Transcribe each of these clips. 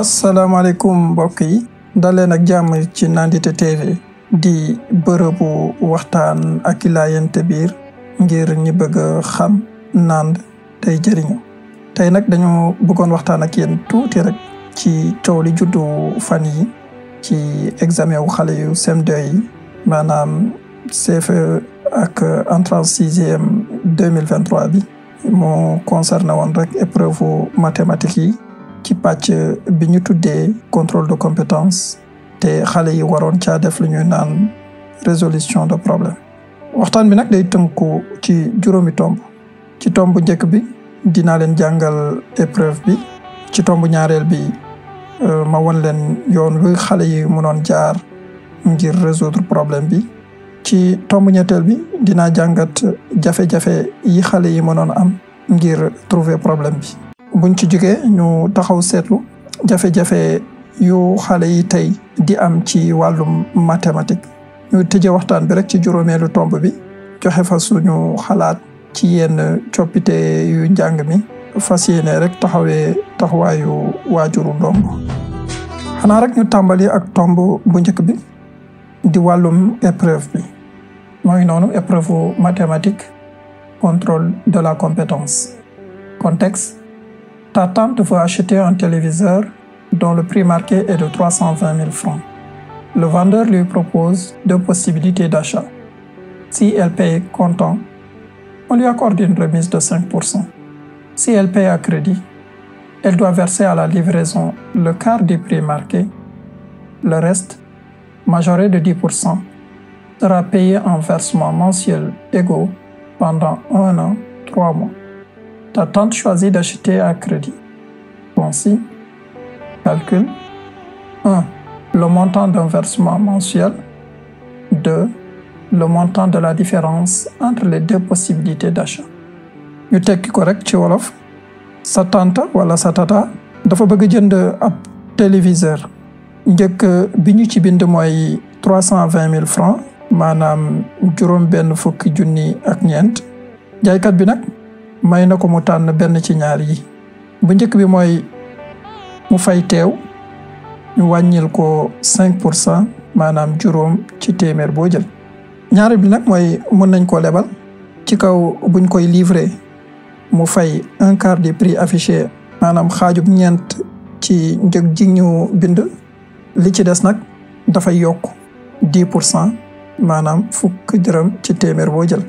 asalaamaaleykum mbokk yi daleen ak jàmm ci Nandite TV di bërëbu waxtaan ak laayante biir ngir ñi bëgg a xam Nand tey jëriñu tey nag dañu bëggoon waxtaan ak yéen tuuti rek ci coow li juddu fan yi ci examen wu xale yu CM2 yi maanaam CFEE ak entrée en sixième 2023 bi moo concerné woon rek épreuve mathématiques yi ci pàcc bi ñu tuddee contrôle de compétence te xale yi waroon caa def lu ñuy naan résolution de problème. waxtaan bi nag day tënku ci juróomi tomb ci tomb bu njëkk bi dinaa leen jàngal épreuve bi ci tomb ñaareel bi ma won leen yoon wi xale yi mënoon jaar ngir résoudre problème bi ci tomb ñetteel bi dinaa jàngat jafe-jafe yi xale yi mënoon am ngir trouver problème bi. buñ ci jógee ñu taxaw seetlu jafe-jafe yu xale yi tey di am ci wàllum mathématique ñu tëjee waxtaan bi rek ci juróomeelu tomb bi joxe fa suñu xalaat ci yenn coppite yu njàng mi fas yéene rek taxawaayu waajuru ndongo xanaa rek ñu tàmbali ak tomb bu njëkk bi di wàllum épreuve bi mooy noonu épreuve mathématique contrôle de la compétence. Contexte: ta tante veut acheter un téléviseur dont le prix marqué est de 320 000 francs. Le vendeur lui propose deux possibilités d'achat. Si elle paye comptant, on lui accorde une remise de 5%. Si elle paye à crédit, elle doit verser à la livraison le quart du prix marqué. Le reste, majoré de 10%, sera payé en versements mensuels égaux pendant 1 an, 3 mois. Ta tante choisit d'acheter à crédit. Voici. Calcul. 1. Le montant d'un versement mensuel. 2. Le montant de la différence entre les deux possibilités d'achat. ñu tekki ko rek ci wolof sa tante wala sa tata dafa bëgg jënd ab téléviseur njëkk bi ñu ci bind mooy 320 000 francs maanaam juróom benn fukki junni ak ñeent jaaykat bi nag may na ko mu tànn benn ci ñaar yi bu njëkk bi mooy mu fay teew ñu wàññil ko 5% maanaam juróom ci téeméer boo jël ñaar bi nag mooy mën nañ ko lebal ci kaw buñ koy livrer mu fay un quart du prix affiché maanaam xaajub ñeent ci njëg ji ñu bind li ci des nag dafay yokk 10% maanaam fukk dërëm ci téeméer boo jël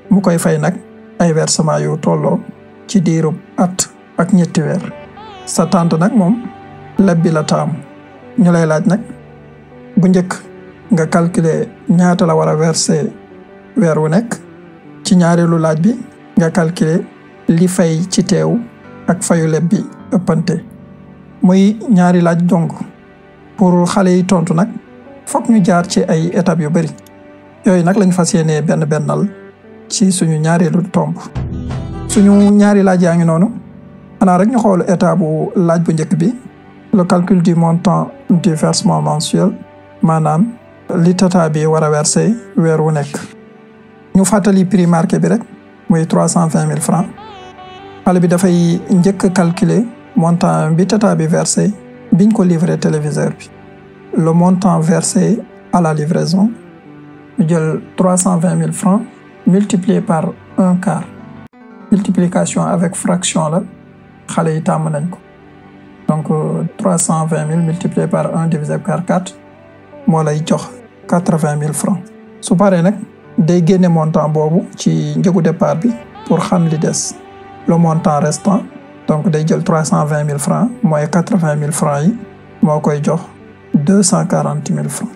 mu koy fay nag ay versement yu tolloo ci diirub at ak ñetti weer. sa tante nag moom leb bi la taamu ñu lay laaj nag bu njëkk nga calculer ñaata la war a verser weer wu nekk ci ñaareelu laaj bi nga calculer li fay ci teew ak fayu leb bi ëppante muy ñaari laaj donc pour xale yi tontu nag fokk ñu jaar ci ay étapes yu bari yooyu nag lañ fas yéenee bennal ci suñu ñaareelu tomb suñu ñaari laaj yaa ngi noonu xanaa rek ñu xool étape bu laaj bu njëkk bi le calcul du montant du versement mensuel maanaam li tata bi war a verser weer wu nekk ñu fàttali prix marqué bi rek muy 320 000 francs xale bi dafay njëkk calculer montant bi tata bi versé biñ ko livrer téléviseur bi le montant versé à la livraison ñu jël 320 000 francs multiplié par un quart multiplication avec fraction la xale yi tàmm nañ ko donc 320 000 multiplié par 1 divisé par 4 moo lay jox 80 000 francs su paree nag day génne montant boobu ci njëgu départ bi pour xam li des le montant restant donc day jël 320 000 francs mooy 80 000 francs yi moo koy jox 240 000 francs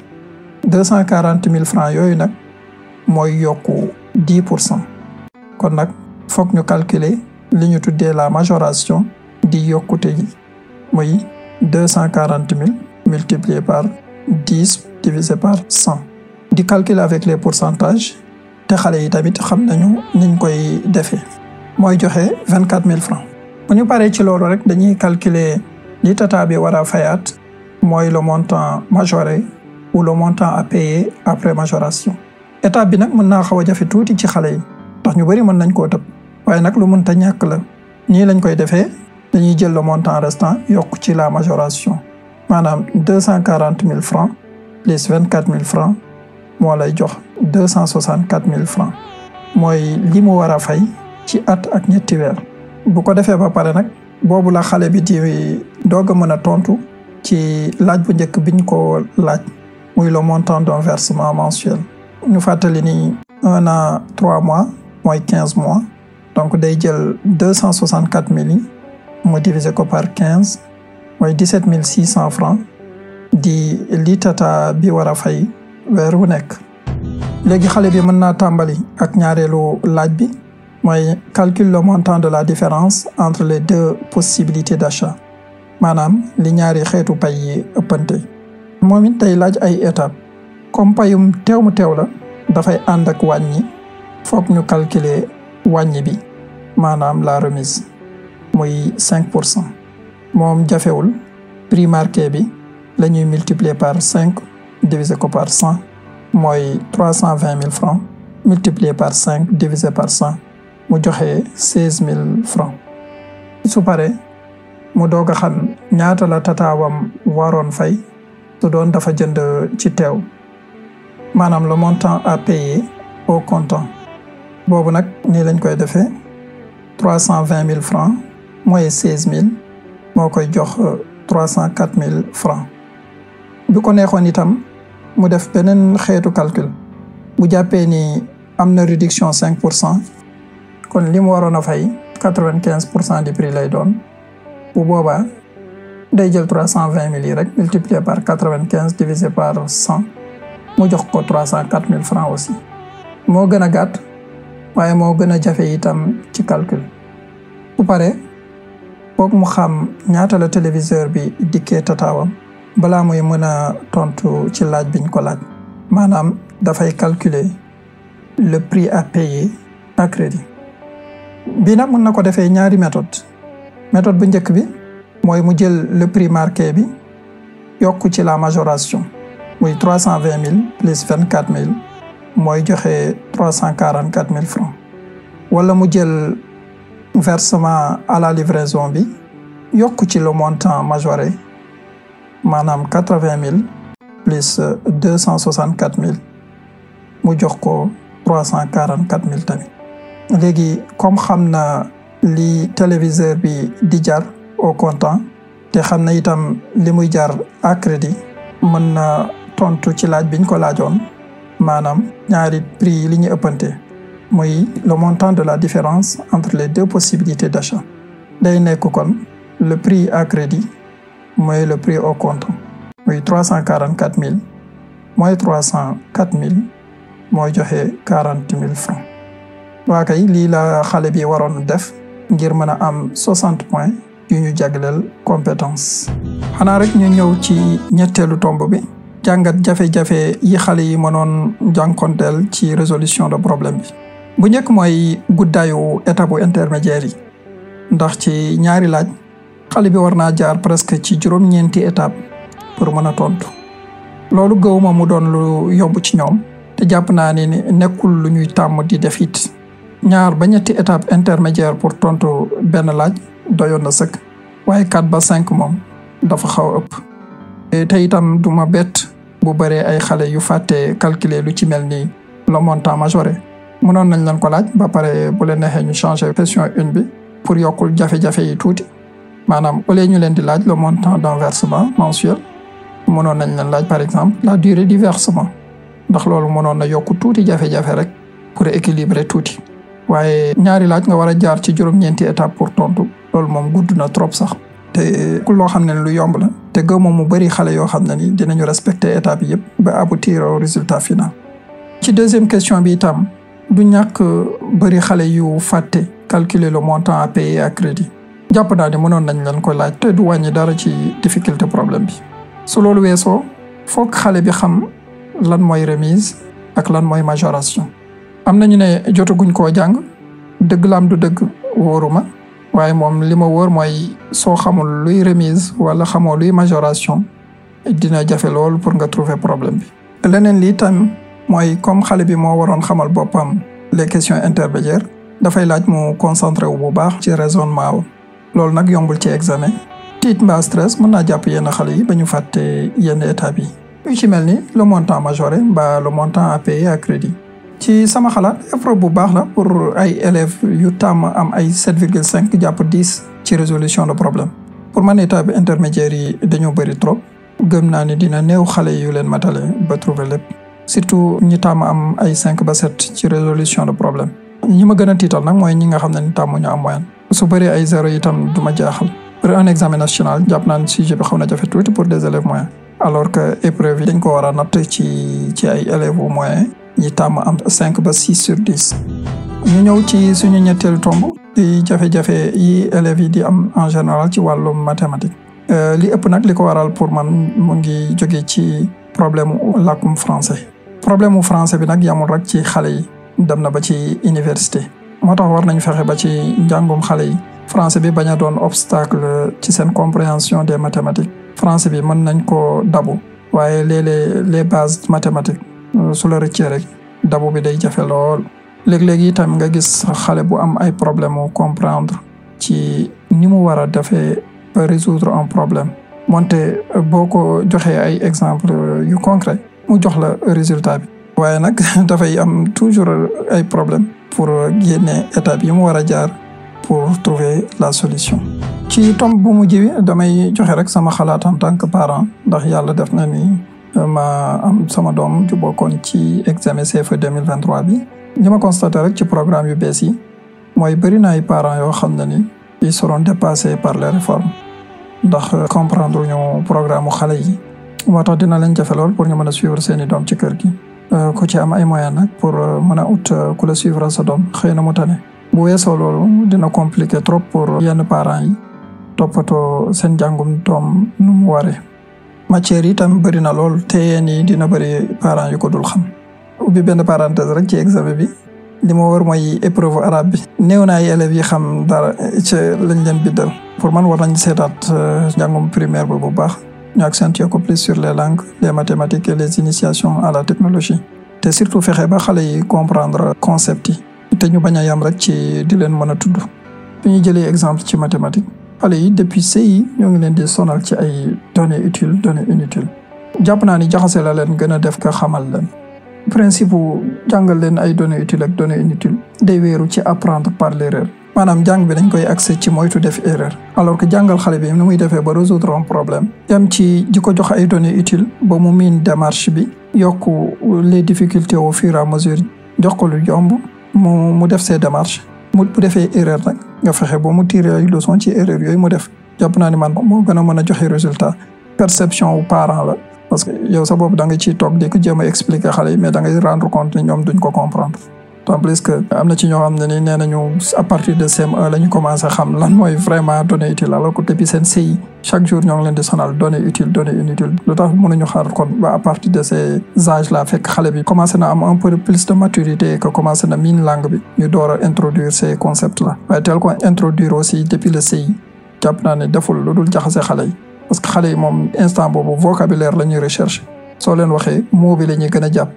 240 000 francs yooyu nag mooy yokku 10%. kon nag foog ñu calculer li ñu tuddee la majoration di yokkute ji muy 240 000 multiplié par 10 divisé par 100 di calculer avec les pourcentages te xale yi tamit xam nañu niñ koy defee mooy joxe 24 000 francs. bu ñu paree ci loolu rek dañuy calculer li tata bi war a fayaat mooy le montant majoré ou le montant à payer après majoration. étape bi nag mën naa xaw a jafe tuuti ci xale yi ndax ñu bari mën nañ koo tëb waaye nag lu mënta ñàkk la nii lañ koy defee dañuy jël le montant restant yokk ci la majoration maanaam 240 000 francs plus 24 000 francs moo lay jox 264 000 francs mooy li mu war a fay ci at ak ñetti weer. bu ko defee ba pare nag boobu la xale bi di doog a mën a tontu ci laaj bu njëkk biñ ko laaj muy le montant d'un versement mensuel. ñu fàttali ni 1 an 3 mois mooy 15 mois donc day jël 264 000 yi mu diviser ko par 15 mooy 17 600 francs di li tata bi war a fay weer wu nekk. léegi xale bi mën naa tàmbali ak ñaareelu laaj bi mooy calcule le montant de la différence entre les deux possibilités d'achat maanaam li ñaari xeetu pay yi ëppante. moom it tey laaj ay étapes comme payum teew mu teew la dafay ànd ak wàññi foog ñu calculer wàññi bi maanaam la remise muy 5%. moom jafewul prix marqué bi la ñuy multiplier par 5 diviser ko par 100 mooy 320 000 francs multiplié par 5 divisé par 100 mu joxe 16 000 francs. su paree mu doog a xam ñaata la tataawam waroon fay su doon dafa jënd ci teew maanaam le montant à payer au comptant. boobu nag nii lañ koy defee 320 000 francs mooy 16 000 moo koy jox 304 000 francs. bi ko neexoon itam mu def beneen xeetu calcul bu jàppee ni am na réduction 5% kon li mu waroon a fay 95% du prix lay doon. bu boobaa day jël 320 000 yi rek multiplié par 95 divisé par 100 mu jox ko 304 000 francs aussi. moo gën a gàtt waaye moo gën a jafe itam ci calcul. bu paree foog mu xam ñaata la téléviseur bi dikkee tataawam balaa muy mën a tontu ci laaj biñ ko laaj. maanaam dafay calculer le prix à payer à crédit. bii nag mën na ko defee ñaari méthode bu njëkk bi mooy mu jël le prix marqué bi yokk ci la majoration muy 320 000 plus 24 000 mooy joxe 344 000 francs. wala mu jël versement à la livraison bi yokk ci le montant majoré maanaam 80 000 plus 264 000 mu jox ko 344 000 tamit. léegi comme xam na li téléviseur bi di jar au comptant te xam na itam li muy jar à crédit mën na tontu ci laaj biñ ko laajoon maanaam ñaari prix yi li ñu ëppante muy le montant de la différence entre les deux possibilités d'achat day nekk kon le prix à crédit mooy le prix au comptant muy 344 000 mooy 304 000 mooy joxe 40 000 francs. waa kay lii la xale bi waroon def ngir mën a am 60 points yu ñu jagleel compétence. xanaa rek ñu ñëw ci ñetteelu tomb bi jàngat jafe-jafe yi xale yi mënoon jànkonteel ci résolution de problème bi. bu njëkk mooy guddaayu étape intermédiaire yi ndax ci ñaari laaj xale bi war naa jaar presque ci juróom-ñeenti étape pour mën a tontu. loolu gëwuma mu doon lu yomb ci ñoom te jàpp naa ne nekkul lu ñuy tàmm di def it. 2 ba ñetti étape intermédiaire pour tontu benn laaj doyoon na sëkk waaye 4 ba 5 moom dafa xaw a ëpp. te itam du ma bett bu bëree ay xale yu fàtte calculer lu ci mel ni le montant majoré. mënoon nañ leen ko laaj ba pare bu leen neexee ñu changer question 1 bi pour yokkul jafe-jafe yi tuuti maanaam au lieu ñu leen di laaj le montant d'un versement mensuel mënoon nañ leen laaj par exemple la durée du versement ndax loolu mënoon na yokk tuuti jafe-jafe rek pour équilibrer tuuti. waaye ñaari laaj nga war a jaar ci juróom-ñeenti étape pour tontu loolu moom gudd na trop sax te ku loo xam ne lu yomb la te gëw moom mu bëri xale yoo xam ne ni dinañu respecter étape yëpp ba aboutir au résultat final. ci deuxième question bi itam du ñàkk bëri xale yu fàtte calculer le montant à payer à crédit. jàpp naa ne mënoon nañ leen ko laaj te du wàññi dara ci difficulté problème bi. su loolu weesoo foog xale bi xam lan mooy remise ak lan mooy majoration. am nañu ne jotaguñ koo jàng dëgg la am du dëgg wóoruma waaye moom li ma wóor mooy soo xamul luy remise wala xamoo luy majoration dina jafe lool pour nga trouver problème bi. leneen li tam mooy comme xale bi moo waroon xamal boppam les questions intermédiaires dafay laaj mu concentré wu bu baax ci raisonnement wu loolu nag yombul ci examen. tiit mbaa stress mën naa jàpp yenn xale yi ba ñu fàtte yenn étapes yi yu ci mel ni le montant majoré mbaa le montant à payer à crédit. ci sama xalaat épreuve bu baax la pour ay élèves yu tàmm am ay 7,5 jàpp 10 ci résolution de problème. pour man étape intermédiaire yi dañoo bëri trop gëm naa ni dina néew xale yu leen matale ba trouver lépp surtout ñi tàmm am ay 5 ba 7 ci résolution de problème. ñi ma gën a tiital nag mooy ñi nga xam ne ni tàmm ñu am moyenne su bëri ay zéro itam du ma jaaxal. pour un examen national jàpp naa ne sujet bi xaw na jafe tuuti pour des élèves moyens alors que épreuve yi dañ ko war a natt ci ay élèves bu moyen ñi tàmm am 5 ba 6 sur 10. ñu ñëw ci suñu ñetteelu tomb di jafe-jafe yi élèves yi di am en général ci wàllum mathématique. li ëpp nag li ko waral pour man mu ngi jóge ci problème mu làkkum français. problème mu français bi nag yamul rek ci xale yi dem na ba ci université moo tax war nañ fexe ba ci njàngum xale yi français bi bañ a doon obstacle ci seen compréhension des mathématiques. français bi mën nañ ko dabu waaye léeg-léeg les bases mathématiques su la rëccee rek dabu bi day jafe lool. léeg-léeg itam nga gis xale bu am ay problème mu comprendre ci ni mu war a defee ba résoudre un problème moonte boo ko joxee ay exemple yu concret mu jox la résultat bi. waaye nag dafay am toujours ay problème pour génne étape yi mu war a jaar pour trouver la solution. ci tomb bu mujj bi damay joxe rek sama xalaat en tant que parent ndax yàlla def na ni ma am sama doom ju bokkoon ci examen CFEE 2023 bi. li ma constaté rek ci programme yu bees yi mooy bëri na ay parents yoo xam ne ni ils seront dépassés par les réformes ndax comprendre ñu programme xale yi moo tax dina leen jafe lool pour ñu mën a suivre seeni doom ci kër gi. ku ci am ay moyens nag pour mën a ut ku la suivre sa doom xëy na mu tane. bu weesoo loolu dina compliqué trop pour yenn parents yi toppatoo seen jàngum doom nu mu waree. matière yi tam bëri na lool te yéen yi dina bëri parents yu ko dul xam. ubbi benn parenthèse rek ci examen bi li ma war mooy épreuve arabe bi. néew na ay élèves yi xam dara ci lañ leen biddal. pour man war nañ seetaat njàngum primaire bi bu baax ñu accentuer ko plus sur les langues les mathématiques et les initiations à la technologie. te surtout fexe ba xale yi comprendre concept yi te ñu bañ a yam rek ci di leen mën a tudd. fi ñu jëlee exemple ci mathématique xale yi depuis CI ñoo ngi leen di sonal ci ay données utiles données inutiles. jàpp naa ni jaxase la leen gën a def ka xamal leen. principe bu jàngal leen ay données utiles ak données inutiles day wéeru ci apprendre par l'erreur maanaam jàng bi dañ koy accès ci moytu def erreur alors que jàngal xale bi ni muy defee ba résoudre un problème yam ci di ko jox ay données utiles ba mu miin démarche bi yokk les difficultés au fur et à mesure jox ko lu yomb mu def ses démarches bu defee erreur nag nga fexe ba mu tirer ay leçons ci erreur yooyu mu def jàpp naa ni man moo gën a mën a joxe résultat. perception wu parent la parce que yow sa bopp da nga ciy toog di ko jéem a expliquer xale yi mais da ngay rendre compte ni ñoom duñ ko comprendre. en plus que am na ci ñoo xam ne ni nee nañu à partir de CM1 la ñu commencé xam lan mooy vraiment données utiles alors que depuis seen CI chaque jour ñoo ngi leen di sonal données utiles données inutiles. lu tax mënuñu xaar kon ba à partir de ces âges là fekk xale bi commencé na am un peu plus de maturité que commencé na miin langue bi ñu door a introduire ces concepts là. waaye tel qu'on introduire aussi depuis le CI jàpp naa ne deful lu dul jaxase xale yi parce que xale yi moom instant boobu vocabulaire la ñuy recherche soo leen waxee mot bi la ñuy gën a jàpp.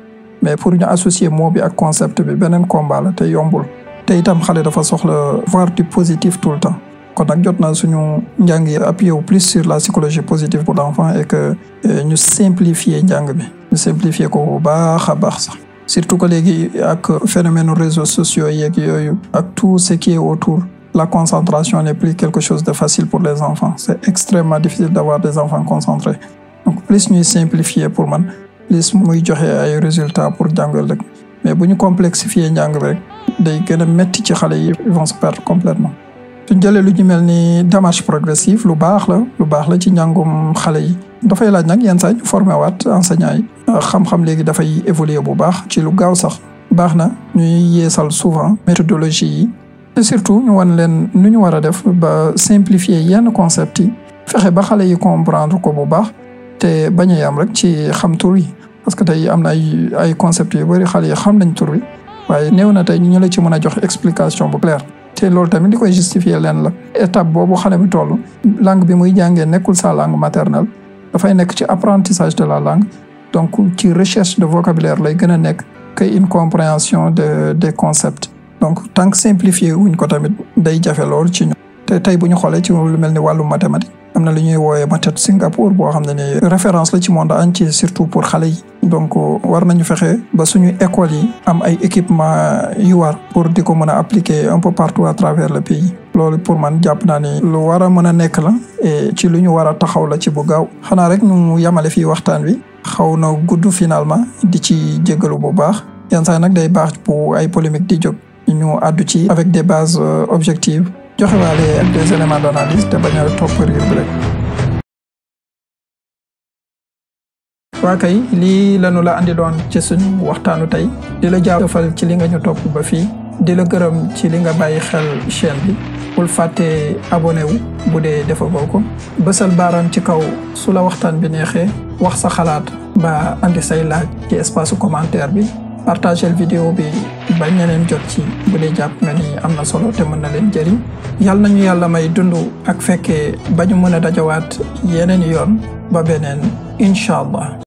mais pour ñu associer mot bi ak concept bi beneen combat la te yombul te itam xale dafa soxla voir du positif tout le temps kon nag jot na suñu njàng yi appuyé wu plus sur la psychologie positive pour l'enfant et que ñu simplifier njàng bi ñu simplifier ko bu baax a baax sax surtout que léegi ak phénomène réseaux sociaux yeeg yooyu ak tout ce qui est autour la concentration n'est plus quelque chose de facile pour les enfants c'est extrêmement difficile d'avoir des enfants concentrés donc plus ñuy simplifier pour man plus muy joxe ay résultats pour jàngal rek mais bu ñu complexifier njàng bi rek day gën a métti ci xale yi ils vont se perdre complètement suñ jëlee lu ñu mel ni démarche progressive lu baax la ci njàngum xale yi dafay laaj nag yenn saa ñu formé waat enseignants yi xam-xam léegi dafay évoluer bu baax ci lu gaaw sax baax na ñuy yeesal souvent méthodologie yi et surtout ñu wan leen nu ñu war a def ba simplifier yenn concepts yi fexe ba xale yi comprendre ko bu baax te bañ a yam rek ci xam tur yi parce que tey am na ay concepts yu bari xale yi xam nañ tur wi waaye néew na tey ñu la ci mën a jox explication bu claire te loolu tamit li koy justifier leen la étape boobu xale bi toll langue bi muy jàngee nekkul sa langue maternelle dafay nekk ci apprentissage de la langue donc ci recherche de vocabulaire lay gën a nekk que une compréhension des concepts donc tant que simplifier wuñ ko tamit day jafe lool ci ñu te tey bu ñu xoolee ci lu mel ni wàllu mathématique am na lu ñuy woowee méthode Singapour boo xam ne ni référence la ci monde entier surtout pour xale yi donc war nañu fexe ba suñu école yi am ay équipement yu war pour di ko mën a appliquer un peu partout à travers le pays loolu pour man jàpp naa ni lu war a mën a nekk la et ci lu ñu war a taxaw la ci bu gaaw xanaa rek ñu yamale fii waxtaan wi xaw na gudd finalement di ci jégalu bu baax yenn saa nag day baax bu ay polémique di jóg ñu àddu ci avec des bases objectives joxe waale ak des éléments d'analyse te bañ a topp riir bi rek. waa kay lii lañu la andi doon ci suñu waxtaanu tey di la jaajëfal ci li nga ñu topp ba fii di la gërëm ci li nga bàyyi xel chaîne bi bul fàtte abonné wu bu dee defagoo ko bësal baaraam ci kaw su la waxtaan bi neexee wax sa xalaat ba andi say laaj ci espace commentaire bi partagel vidéo bi ba ñeneen jot ci bu dee jàpp nga ni am na solo te mën na leen jëriñ yàlla nañu yàlla may dund ak fekkee ba ñu mën a dajawaat yeneen yoon ba beneen incha allah